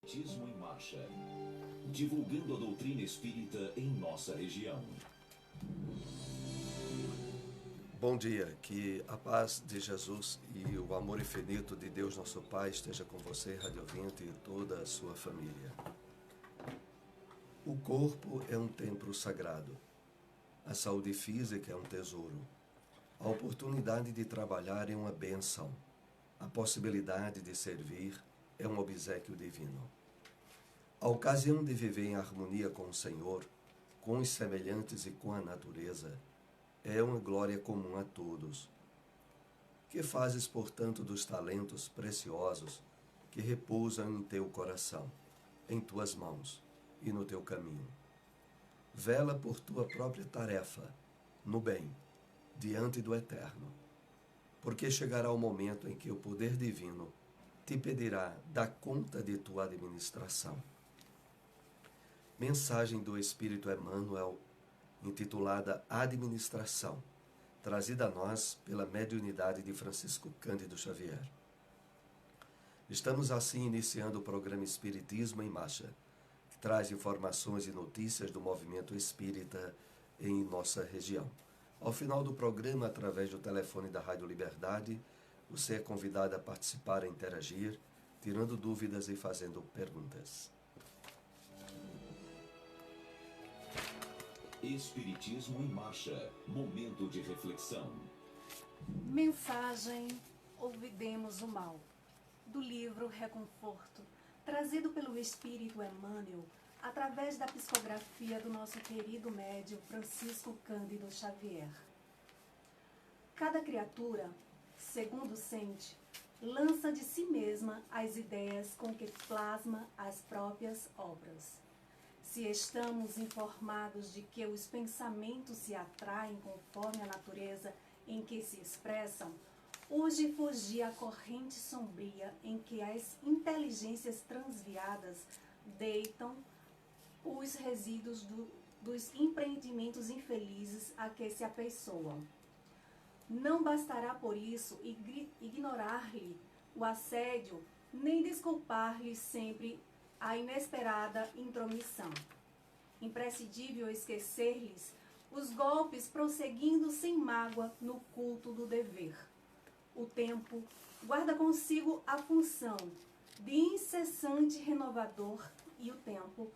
Espiritismo em Marcha, divulgando a doutrina espírita em nossa região. Bom dia, que a paz de Jesus e o amor infinito de Deus nosso Pai esteja com você, rádio ouvinte, e toda a sua família. O corpo é um templo sagrado. A saúde física é um tesouro. A oportunidade de trabalhar é uma bênção. A possibilidade de servir é um obséquio divino. A ocasião de viver em harmonia com o Senhor, com os semelhantes e com a natureza, é uma glória comum a todos. Que fazes, portanto, dos talentos preciosos que repousam em teu coração, em tuas mãos e no teu caminho? Vela por tua própria tarefa, no bem, diante do Eterno, porque chegará o momento em que o poder divino te pedirá dar conta de tua administração. Mensagem do Espírito Emmanuel, intitulada Administração, trazida a nós pela mediunidade de Francisco Cândido Xavier. Estamos assim iniciando o programa Espiritismo em Marcha, que traz informações e notícias do movimento espírita em nossa região. Ao final do programa, através do telefone da Rádio Liberdade, você é convidado a participar e interagir, tirando dúvidas e fazendo perguntas. Espiritismo em Marcha, momento de reflexão. Mensagem Ouvidemos o Mal, do livro Reconforto, trazido pelo Espírito Emmanuel, através da psicografia do nosso querido médium Francisco Cândido Xavier. Cada criatura, segundo sente, lança de si mesma as ideias com que plasma as próprias obras. Se estamos informados de que os pensamentos se atraem conforme a natureza em que se expressam, urge fugir à corrente sombria em que as inteligências transviadas deitam os resíduos dos empreendimentos infelizes a que se apeiçoam. Não bastará por isso ignorar-lhe o assédio, nem desculpar-lhe sempre a inesperada intromissão. Imprescindível esquecer-lhes os golpes, prosseguindo sem mágoa no culto do dever. O tempo guarda consigo a função de incessante renovador, e o tempo,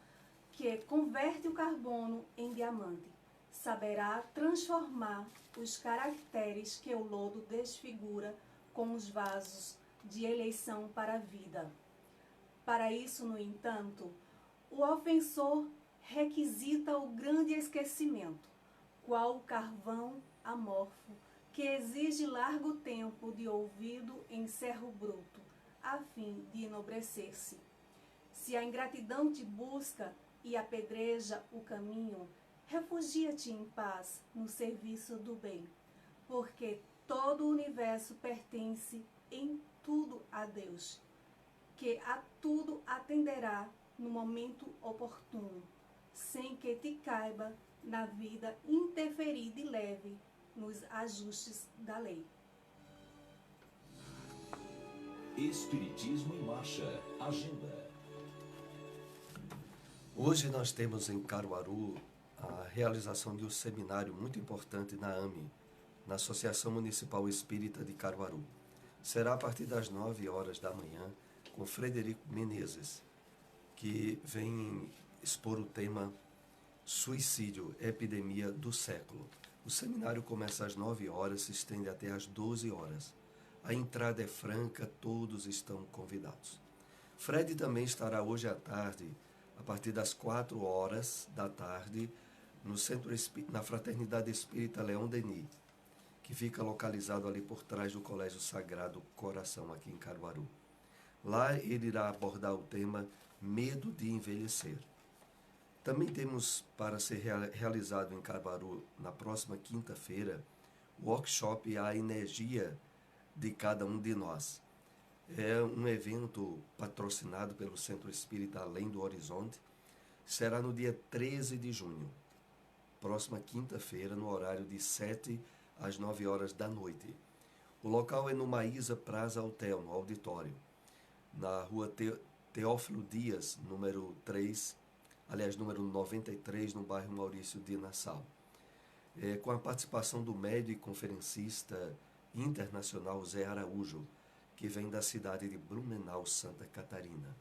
que converte o carbono em diamante, saberá transformar os caracteres que o lodo desfigura com os vasos de eleição para a vida. Para isso, no entanto, o ofensor requisita o grande esquecimento, qual o carvão amorfo, que exige largo tempo de ouvido em cerro bruto, a fim de enobrecer-se. Se a ingratidão te busca e apedreja o caminho, refugia-te em paz no serviço do bem, porque todo o universo pertence em tudo a Deus, que a tudo atenderá no momento oportuno, sem que te caiba na vida interferir de leve nos ajustes da lei. Espiritismo em Marcha, agenda. Hoje nós temos em Caruaru a realização de um seminário muito importante na AME, na Associação Municipal Espírita de Caruaru. Será a partir das 9 horas da manhã, com Frederico Menezes, que vem expor o tema Suicídio, Epidemia do Século. O seminário começa às 9 horas, se estende até às 12 horas. A entrada é franca, todos estão convidados. Fred também estará hoje à tarde, a partir das 4 horas da tarde, no na Fraternidade Espírita Leão Denis, que fica localizado ali por trás do Colégio Sagrado Coração, aqui em Caruaru. Lá ele irá abordar o tema Medo de Envelhecer. Também temos para ser realizado em Caruaru, na próxima quinta-feira, o workshop A Energia de Cada Um de Nós. É um evento patrocinado pelo Centro Espírita Além do Horizonte. Será no dia 13 de junho, próxima quinta-feira, no horário de 7 às 9 horas da noite. O local é no Maísa Praza Hotel, no auditório, na rua Teófilo Dias, número 93, no bairro Maurício de Nassau. Com a participação do médium e conferencista internacional Zé Araújo, que vem da cidade de Blumenau, Santa Catarina.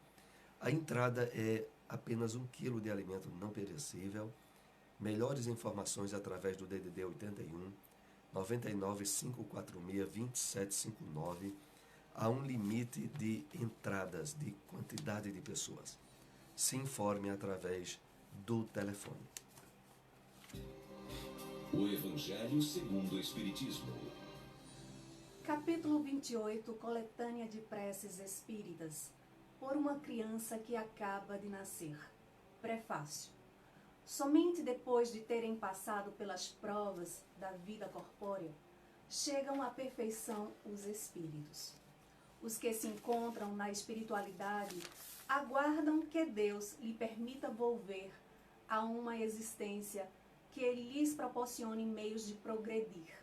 A entrada é apenas 1 quilo de alimento não perecível. Melhores informações através do DDD 81 99 546 2759. Há um limite de entradas, de quantidade de pessoas. Se informe através do telefone. O Evangelho segundo o Espiritismo. Capítulo 28, Coletânea de Preces Espíritas, por uma criança que acaba de nascer. Prefácio. Somente depois de terem passado pelas provas da vida corpórea, chegam à perfeição os espíritos. Os que se encontram na espiritualidade aguardam que Deus lhe permita volver a uma existência que lhes proporcione meios de progredir,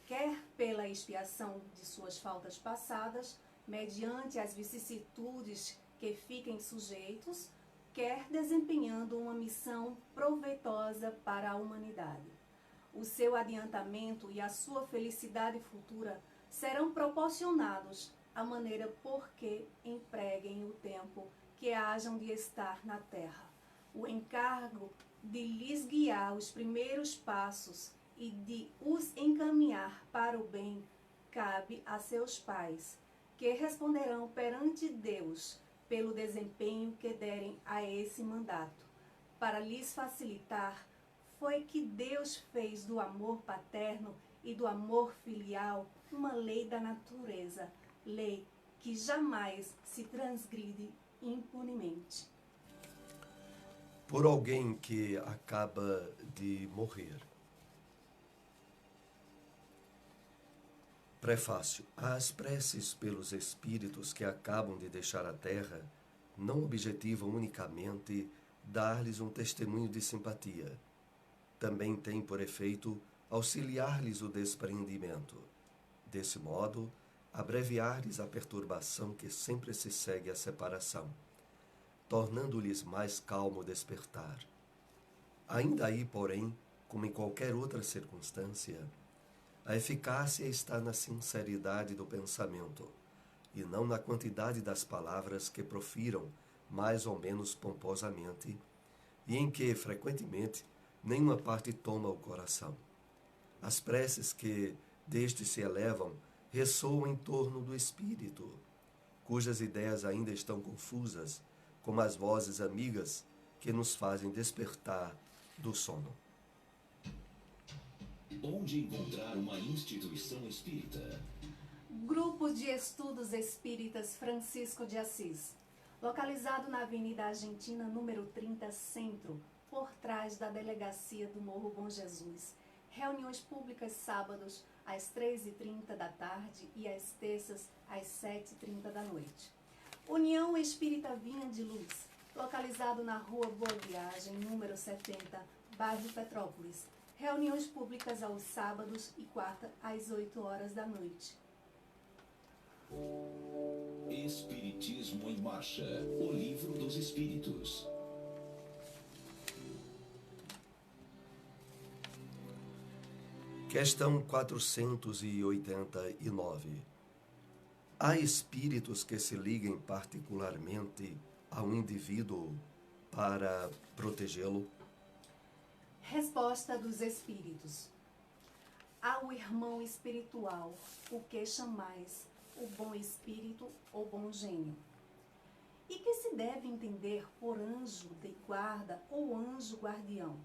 quer pela expiação de suas faltas passadas, mediante as vicissitudes que fiquem sujeitos, quer desempenhando uma missão proveitosa para a humanidade. O seu adiantamento e a sua felicidade futura serão proporcionados à maneira por que empreguem o tempo que hajam de estar na terra. O encargo de lhes guiar os primeiros passos e de os encaminhar para o bem cabe a seus pais, que responderão perante Deus pelo desempenho que derem a esse mandato. Para lhes facilitar, foi que Deus fez do amor paterno e do amor filial uma lei da natureza, lei que jamais se transgride impunemente. Por alguém que acaba de morrer. Prefácio. As preces pelos espíritos que acabam de deixar a Terra não objetivam unicamente dar-lhes um testemunho de simpatia. Também tem por efeito auxiliar-lhes o despreendimento. Desse modo, abreviar-lhes a perturbação que sempre se segue à separação, tornando-lhes mais calmo o despertar. Ainda aí, porém, como em qualquer outra circunstância, a eficácia está na sinceridade do pensamento, e não na quantidade das palavras que profiram mais ou menos pomposamente, e em que, frequentemente, nenhuma parte toma o coração. As preces que destes se elevam ressoam em torno do espírito, cujas ideias ainda estão confusas, como as vozes amigas que nos fazem despertar do sono. Onde encontrar uma instituição espírita? Grupo de Estudos Espíritas Francisco de Assis, localizado na Avenida Argentina, número 30, Centro, por trás da Delegacia do Morro Bom Jesus. Reuniões públicas sábados às 3h30 da tarde e às terças às 7h30 da noite. União Espírita Vinha de Luz, localizado na Rua Boa Viagem, número 70, bairro Petrópolis. Reuniões públicas aos sábados e quarta às 8h da noite. Espiritismo em Marcha, o livro dos Espíritos. Questão 489. Há espíritos que se liguem particularmente a um indivíduo para protegê-lo? Resposta dos Espíritos. Ao irmão espiritual, o que chamais o bom espírito ou bom gênio, e que se deve entender por anjo de guarda ou anjo guardião.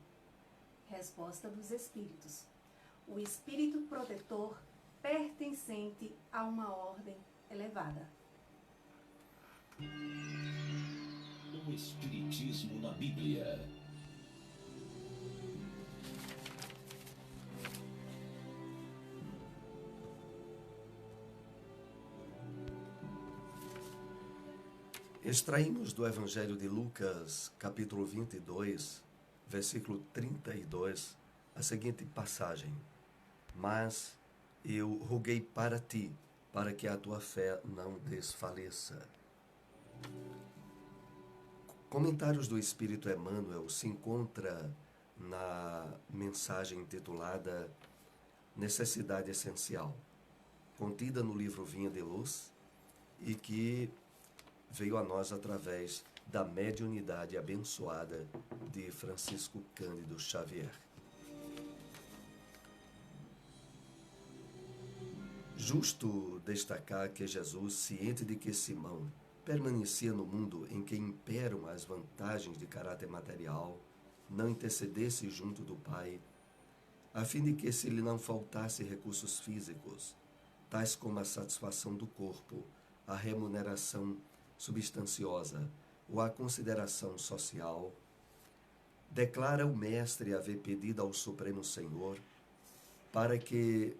Resposta dos Espíritos. O espírito protetor pertencente a uma ordem elevada. O Espiritismo na Bíblia. Extraímos do Evangelho de Lucas, capítulo 22, versículo 32, a seguinte passagem: Mas eu roguei para ti, para que a tua fé não desfaleça. Comentários do Espírito Emmanuel se encontra na mensagem intitulada Necessidade Essencial, contida no livro Vinha de Luz e que veio a nós através da mediunidade abençoada de Francisco Cândido Xavier. Justo destacar que Jesus, ciente de que Simão permanecia no mundo em que imperam as vantagens de caráter material, não intercedesse junto do Pai, a fim de que se lhe não faltasse recursos físicos, tais como a satisfação do corpo, a remuneração substanciosa ou a consideração social, declara o Mestre haver pedido ao Supremo Senhor para que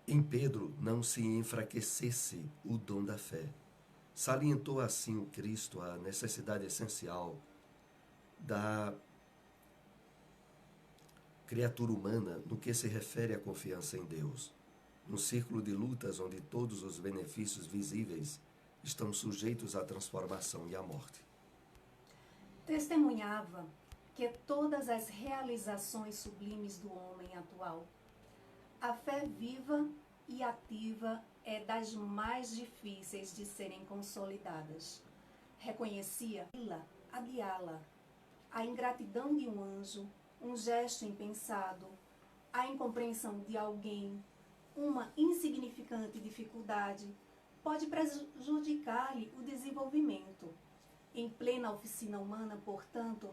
em Pedro não se enfraquecesse o dom da fé. Salientou assim o Cristo a necessidade essencial da criatura humana no que se refere à confiança em Deus, num círculo de lutas onde todos os benefícios visíveis estão sujeitos à transformação e à morte. Testemunhava que todas as realizações sublimes do homem atual, a fé viva e ativa é das mais difíceis de serem consolidadas. Reconhecia adiá-la, a ingratidão de um anjo, um gesto impensado, a incompreensão de alguém, uma insignificante dificuldade, pode prejudicar-lhe o desenvolvimento. Em plena oficina humana, portanto,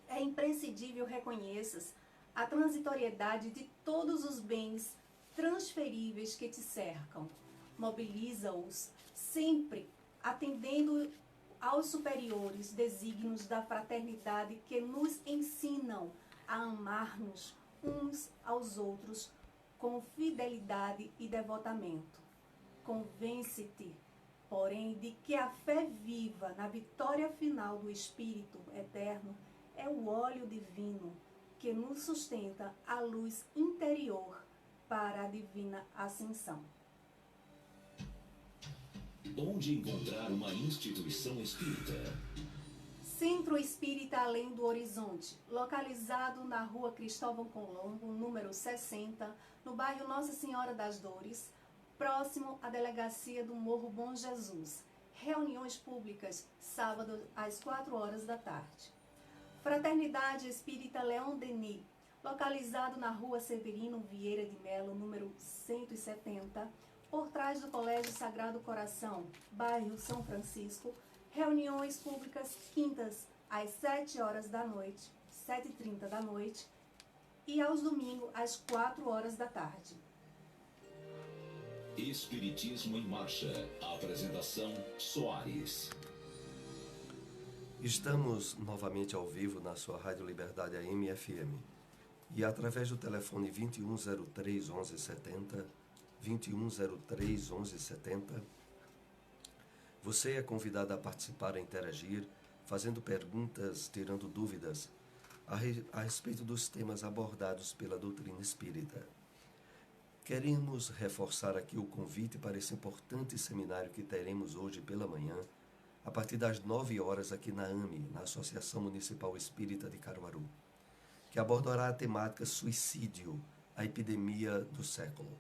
é imprescindível reconheças a transitoriedade de todos os bens transferíveis que te cercam. Mobiliza-os sempre atendendo aos superiores desígnios da fraternidade que nos ensinam a amar-nos uns aos outros com fidelidade e devotamento. Convence-te, porém, de que a fé viva na vitória final do Espírito Eterno é o óleo divino que nos sustenta a luz interior para a divina ascensão. Onde encontrar uma instituição espírita? Centro Espírita Além do Horizonte, localizado na Rua Cristóvão Colombo, número 60, no bairro Nossa Senhora das Dores, próximo à delegacia do Morro Bom Jesus. Reuniões públicas, sábado às 4 horas da tarde. Fraternidade Espírita Leão Denis, localizado na Rua Severino Vieira de Melo, número 170, por trás do Colégio Sagrado Coração, bairro São Francisco. Reuniões públicas quintas às 7 horas da noite, 7h30 da noite, e aos domingos às 4 horas da tarde. Espiritismo em Marcha. Apresentação Soares. Estamos novamente ao vivo na sua Rádio Liberdade AM e FM. E através do telefone 2103 1170, 2103 1170, você é convidado a participar, a interagir, fazendo perguntas, tirando dúvidas a respeito dos temas abordados pela doutrina espírita. Queremos reforçar aqui o convite para esse importante seminário que teremos hoje pela manhã, a partir das 9 horas aqui na AME, na Associação Municipal Espírita de Caruaru, que abordará a temática Suicídio, a epidemia do século.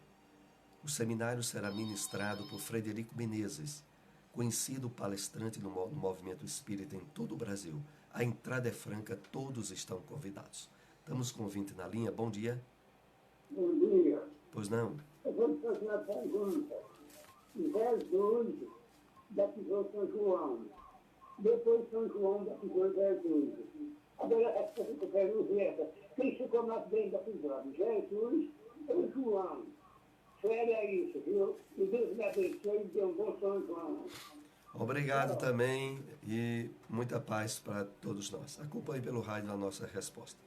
O seminário será ministrado por Frederico Menezes, conhecido palestrante no movimento espírita em todo o Brasil. A entrada é franca, todos estão convidados. Estamos com o ouvinte na linha. Bom dia. Bom dia. Pois não? Eu vou te fazer uma pergunta. Jesus batizou São João. Depois São João batizou Jesus. Agora, essa coisa que eu quero ver, quem ficou mais bem batizado? Jesus ou João? Sério isso, viu? E Deus me abençoe e dê um bom São João. Obrigado também e muita paz para todos nós. Acompanhe pelo rádio a nossa resposta.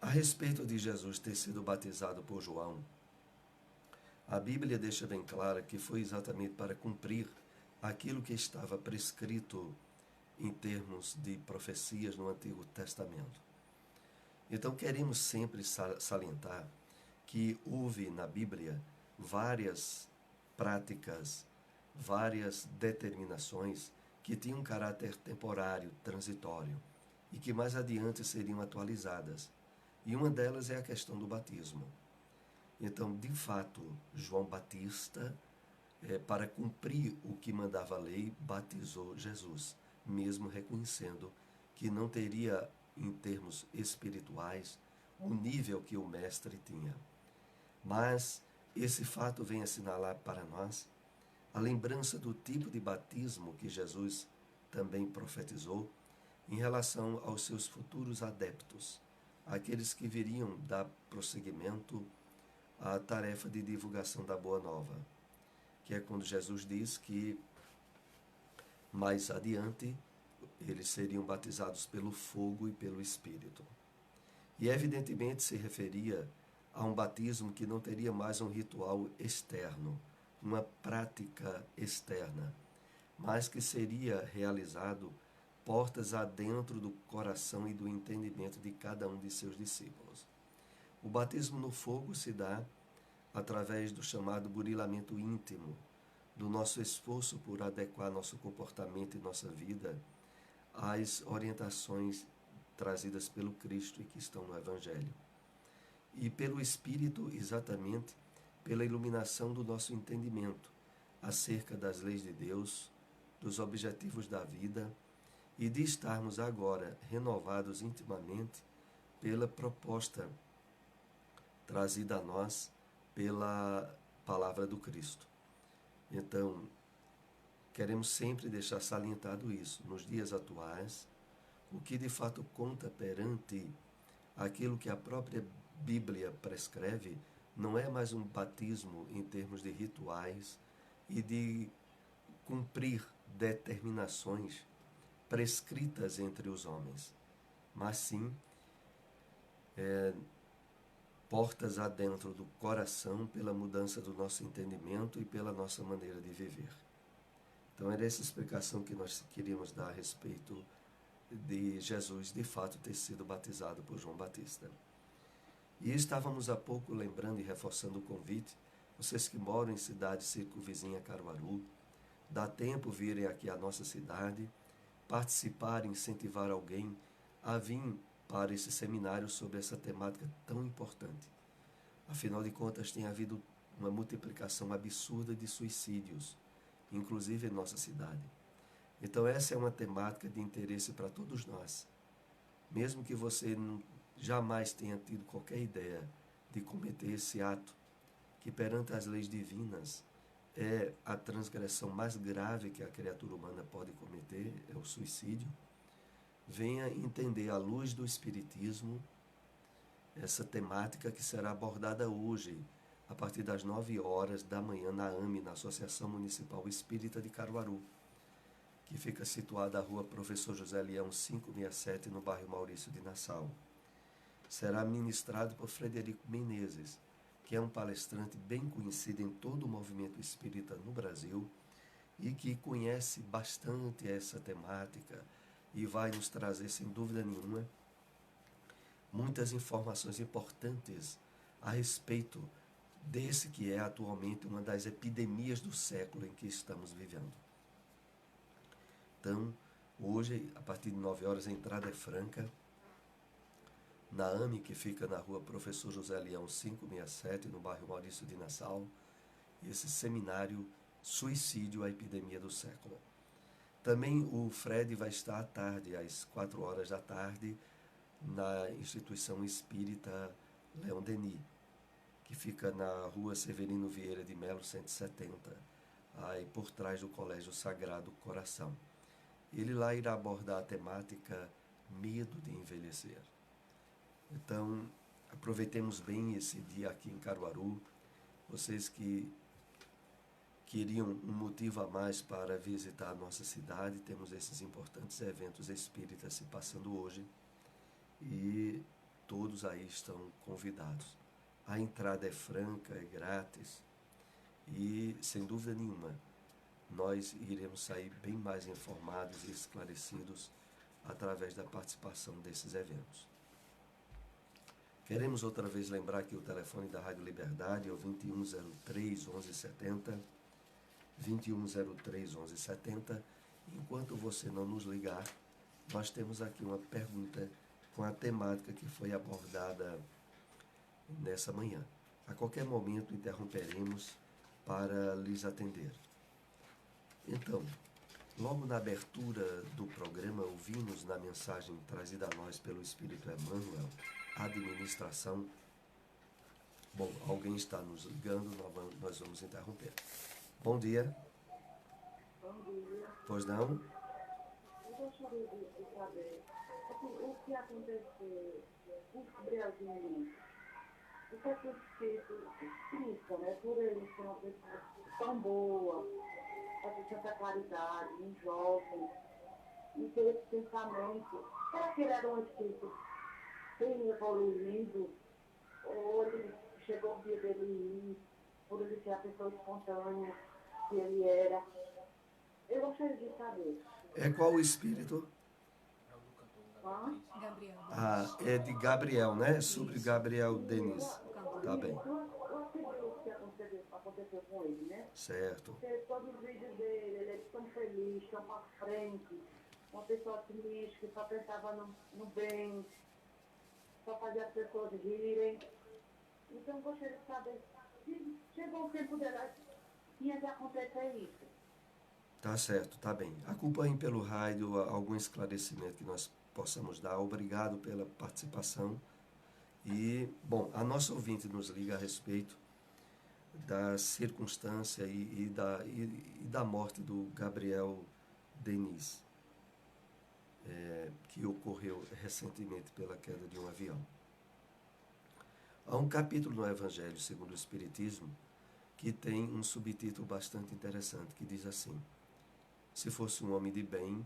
A respeito de Jesus ter sido batizado por João, a Bíblia deixa bem clara que foi exatamente para cumprir aquilo que estava prescrito em termos de profecias no Antigo Testamento. Então queremos sempre salientar que houve na Bíblia várias práticas várias determinações que tinham um caráter temporário, transitório, e que mais adiante seriam atualizadas. E uma delas é a questão do batismo. Então, de fato, João Batista, para cumprir o que mandava a lei, batizou Jesus, mesmo reconhecendo que não teria, em termos espirituais, o nível que o mestre tinha. Mas esse fato vem assinalar para nós a lembrança do tipo de batismo que Jesus também profetizou em relação aos seus futuros adeptos, aqueles que viriam dar prosseguimento à tarefa de divulgação da Boa Nova, que é quando Jesus diz que mais adiante eles seriam batizados pelo fogo e pelo Espírito. E evidentemente se referia a um batismo que não teria mais um ritual externo, uma prática externa, mas que seria realizado portas adentro do coração e do entendimento de cada um de seus discípulos. O batismo no fogo se dá através do chamado burilamento íntimo, do nosso esforço por adequar nosso comportamento e nossa vida às orientações trazidas pelo Cristo e que estão no Evangelho. E pelo Espírito, exatamente pela iluminação do nosso entendimento acerca das leis de Deus, dos objetivos da vida e de estarmos agora renovados intimamente pela proposta trazida a nós pela palavra do Cristo. Então, queremos sempre deixar salientado isso. Nos dias atuais, o que de fato conta perante aquilo que a própria Bíblia prescreve não é mais um batismo em termos de rituais e de cumprir determinações prescritas entre os homens, mas sim portas adentro do coração pela mudança do nosso entendimento e pela nossa maneira de viver. Então era essa explicação que nós queríamos dar a respeito de Jesus de fato ter sido batizado por João Batista. E estávamos há pouco lembrando e reforçando o convite, vocês que moram em cidade circunvizinha Caruaru, dá tempo virem aqui à nossa cidade, participar, incentivar alguém a vir para esse seminário sobre essa temática tão importante. Afinal de contas, tem havido uma multiplicação absurda de suicídios, inclusive em nossa cidade. Então essa é uma temática de interesse para todos nós. Mesmo que você jamais tenha tido qualquer ideia de cometer esse ato, que perante as leis divinas é a transgressão mais grave que a criatura humana pode cometer, é o suicídio, venha entender à luz do Espiritismo essa temática que será abordada hoje, a partir das 9 horas da manhã na AME, na Associação Municipal Espírita de Caruaru, que fica situada na rua Professor José Leão 567, no bairro Maurício de Nassau. Será ministrado por Frederico Menezes, que é um palestrante bem conhecido em todo o movimento espírita no Brasil e que conhece bastante essa temática e vai nos trazer, sem dúvida nenhuma, muitas informações importantes a respeito desse que é atualmente uma das epidemias do século em que estamos vivendo. Então, hoje, a partir de 9 horas, a entrada é franca. Na AME, que fica na rua Professor José Leão 567, no bairro Maurício de Nassau, esse seminário Suicídio, a Epidemia do Século. Também o Fred vai estar à tarde, às 4 horas da tarde, na Instituição Espírita Leão Denis, que fica na rua Severino Vieira de Melo 170, aí por trás do Colégio Sagrado Coração. Ele lá irá abordar a temática medo de envelhecer. Então, aproveitemos bem esse dia aqui em Caruaru. Vocês que queriam um motivo a mais para visitar a nossa cidade, temos esses importantes eventos espíritas se passando hoje e todos aí estão convidados. A entrada é franca, é grátis e, sem dúvida nenhuma, nós iremos sair bem mais informados e esclarecidos através da participação desses eventos. Queremos outra vez lembrar que o telefone da Rádio Liberdade é o 2103-1170 2103 1170. Enquanto você não nos ligar, nós temos aqui uma pergunta com a temática que foi abordada nessa manhã. A qualquer momento interromperemos para lhes atender. Então, logo na abertura do programa, ouvimos na mensagem trazida a nós pelo Espírito Emmanuel, a administração. Bom, alguém está nos ligando, nós vamos interromper. Bom dia. Bom dia. Pois não? Eu gostaria de saber o que aconteceu com o Gabrielzinho. O que é que o Espírito explica, né? Por ele ser uma pessoa tão boa, fazer tanta caridade, um jovem, e ter esse pensamento. Será que ele era um espírito bem evoluído? Ou ele chegou o dia dele ir, por ele ser a pessoa espontânea que ele era? Eu gostaria de saber. É qual o espírito? Gabriel. Ah, é de Gabriel, né? Sobre Gabriel Denis. Tá bem. Eu acredito o que aconteceu com ele, né? Certo. Porque todos os vídeos dele, ele é tão feliz, tão pra frente, uma pessoa otimista, que só pensava no bem, só fazia as pessoas rirem. Então eu gostaria de saber se chegou o tempo dela, tinha de acontecer isso. Tá certo, tá bem. Acompanhem pelo rádio algum esclarecimento que nós possamos dar. Obrigado pela participação. E, bom, a nossa ouvinte nos liga a respeito da circunstância e da morte do Gabriel Denis, que ocorreu recentemente pela queda de um avião. Há um capítulo no Evangelho segundo o Espiritismo que tem um subtítulo bastante interessante, que diz assim: se fosse um homem de bem,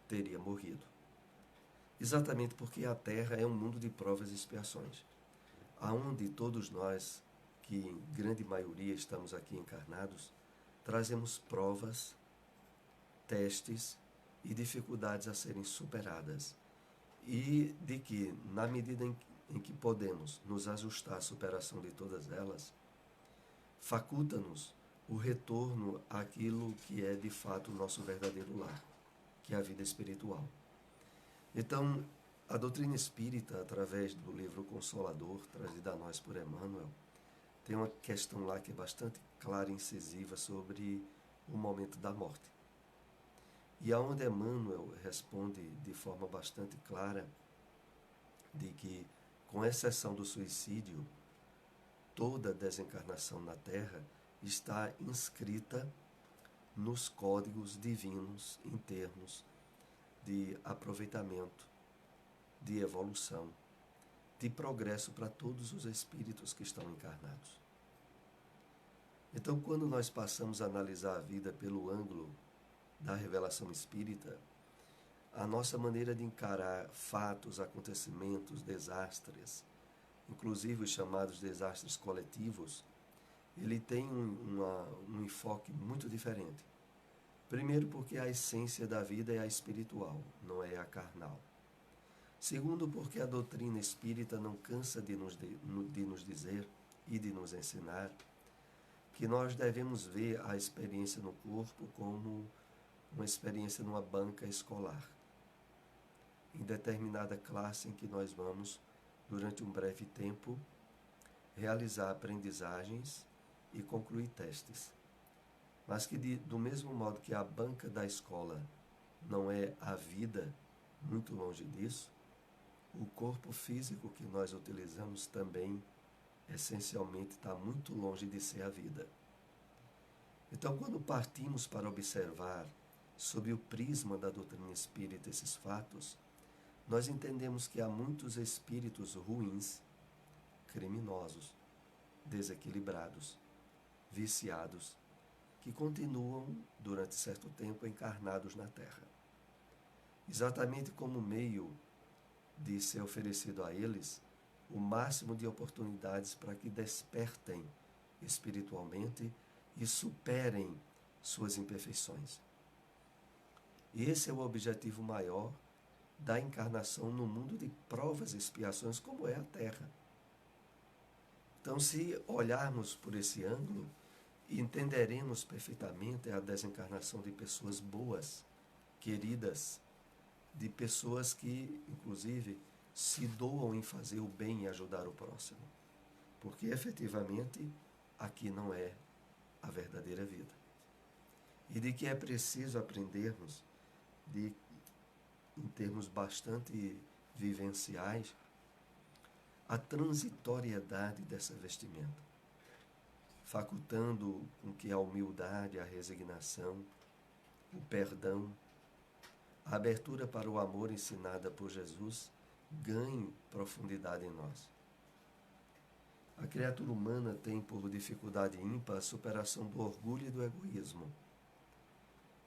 teria morrido. Exatamente porque a Terra é um mundo de provas e expiações, aonde todos nós, que em grande maioria estamos aqui encarnados, trazemos provas, testes e dificuldades a serem superadas, e de que, na medida em que podemos nos ajustar à superação de todas elas, faculta-nos o retorno àquilo que é de fato o nosso verdadeiro lar, que é a vida espiritual. Então, a doutrina espírita, através do livro Consolador, trazido a nós por Emmanuel, tem uma questão lá que é bastante clara e incisiva sobre o momento da morte. E aonde Emmanuel responde de forma bastante clara de que, com exceção do suicídio, toda desencarnação na Terra está inscrita nos códigos divinos em termos de aproveitamento, de evolução, de progresso para todos os espíritos que estão encarnados. Então, quando nós passamos a analisar a vida pelo ângulo da revelação espírita, a nossa maneira de encarar fatos, acontecimentos, desastres, inclusive os chamados desastres coletivos, ele tem um enfoque muito diferente. Primeiro, porque a essência da vida é a espiritual, não é a carnal. Segundo, porque a doutrina espírita não cansa de nos dizer e de nos ensinar que nós devemos ver a experiência no corpo como uma experiência numa banca escolar, em determinada classe em que nós vamos, durante um breve tempo, realizar aprendizagens e concluir testes. Mas que, do mesmo modo que a banca da escola não é a vida, muito longe disso, o corpo físico que nós utilizamos também, essencialmente, está muito longe de ser a vida. Então, quando partimos para observar, sob o prisma da doutrina espírita, esses fatos, nós entendemos que há muitos espíritos ruins, criminosos, desequilibrados, viciados, que continuam, durante certo tempo, encarnados na Terra. Exatamente como meio de ser oferecido a eles o máximo de oportunidades para que despertem espiritualmente e superem suas imperfeições. E esse é o objetivo maior da encarnação no mundo de provas e expiações, como é a Terra. Então, se olharmos por esse ângulo entenderemos perfeitamente a desencarnação de pessoas boas, queridas, de pessoas que, inclusive, se doam em fazer o bem e ajudar o próximo. Porque, efetivamente, aqui não é a verdadeira vida. E de que é preciso aprendermos, em termos bastante vivenciais, a transitoriedade dessa vestimenta, facultando com que a humildade, a resignação, o perdão, a abertura para o amor ensinada por Jesus ganhe profundidade em nós. A criatura humana tem por dificuldade ímpar a superação do orgulho e do egoísmo.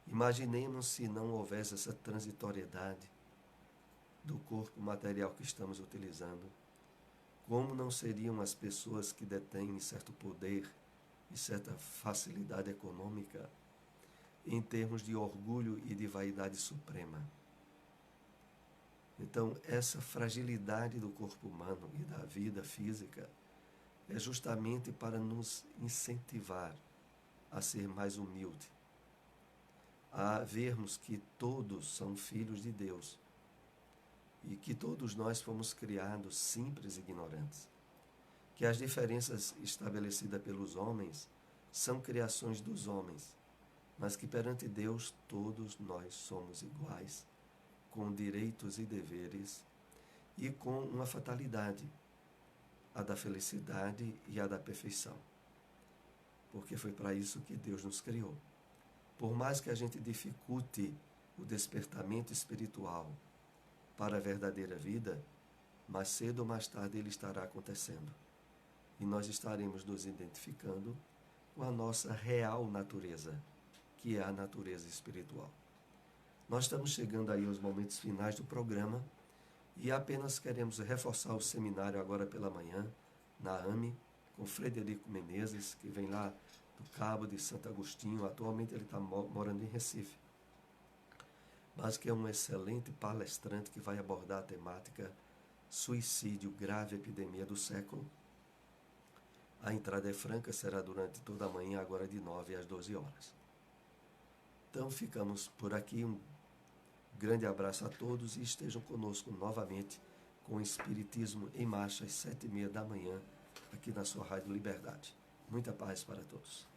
Imaginemos se não houvesse essa transitoriedade do corpo material que estamos utilizando, como não seriam as pessoas que detêm certo poder e certa facilidade econômica em termos de orgulho e de vaidade suprema. Então, essa fragilidade do corpo humano e da vida física é justamente para nos incentivar a ser mais humilde, a vermos que todos são filhos de Deus e que todos nós fomos criados simples e ignorantes, que as diferenças estabelecidas pelos homens são criações dos homens, mas que perante Deus todos nós somos iguais, com direitos e deveres e com uma fatalidade, a da felicidade e a da perfeição. Porque foi para isso que Deus nos criou. Por mais que a gente dificulte o despertamento espiritual para a verdadeira vida, mais cedo ou mais tarde ele estará acontecendo. E nós estaremos nos identificando com a nossa real natureza, que é a natureza espiritual. Nós estamos chegando aí aos momentos finais do programa e apenas queremos reforçar o seminário agora pela manhã, na AME, com Frederico Menezes, que vem lá do Cabo de Santo Agostinho. Atualmente ele está morando em Recife, mas que é um excelente palestrante que vai abordar a temática suicídio, grave epidemia do século. A entrada é franca, será durante toda a manhã, agora de 9 às 12 horas. Então ficamos por aqui, um grande abraço a todos e estejam conosco novamente com o Espiritismo em Marcha às 7h30 da manhã, aqui na sua Rádio Liberdade. Muita paz para todos.